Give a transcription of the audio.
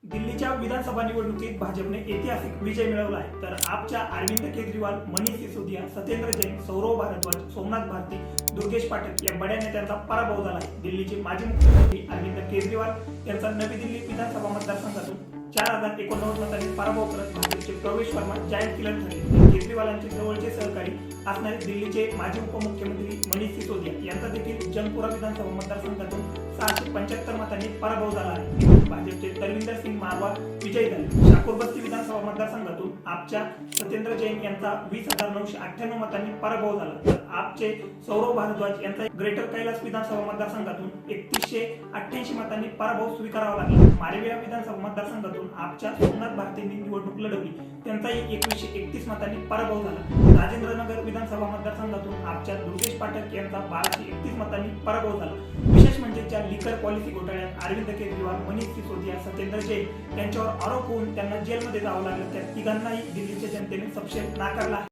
दिल्लीच्या विधानसभा निवडणुकीत भाजपने ऐतिहासिक विजय मिळवला आहे। तर आपच्या अरविंद केजरीवाल, मनीष सिसोदिया, सत्येंद्र जैन, सौरव भारद्वाज, सोमनाथ भारती, दुर्गेश पाठक या बड्या नेत्यांचा पराभव झाला आहे। दिल्लीचे माजी मुख्यमंत्री अरविंद केजरीवाल यांचा नवी दिल्ली विधानसभा मतदारसंघातून 4089 मतांनी पराभव करत भाजपचे प्रवेश वर्मा जायंट किलर ठरले। केजरीवालांचे जवळचे सहकारी असणारे दिल्लीचे माजी उपमुख्यमंत्री मनीष सिसोदिया यांचा देखील जंगपुरा विधानसभा मतदारसंघातून 675 मतांनी पराभव झाला आहे। भाजपचे तरविंदर सिंग मारवा विजयी झाले। शाकुरबस्ती विधानसभा मतदारसंघातून आपच्या सत्येंद्र जैन यांचा 20,998 मतांनी पराभव झाला। तर आपचे सौरव भारद्वाज यांचा ग्रेटर कैलास विधानसभा मतदारसंघातून 3188 मतांनी पराभव स्वीकारावा लागला। मारेविया विधानसभा मतदारसंघातून आपच्या सोमनाथ भारतींनी निवडणूक लढवली, त्यांचाही 2131 मतांनी पराभव झाला। राजेंद्रनगर विधानसभा मतदारसंघातून आपच्या दुर्गेश पाठक यांचा 1231 मतांनी पराभव झाला। विशेष म्हणजे ज्या लिकर पॉलिसी घोटाळ्यात अरविंद केजरीवाल, मनीष सिसोदिया, सत्येंद्र जैन यांच्यावर आरोप होऊन त्यांना जेलमध्ये जावं लागलं, त्या तिघांनाही दिल्लीच्या जनतेने सपशेल नाकारला।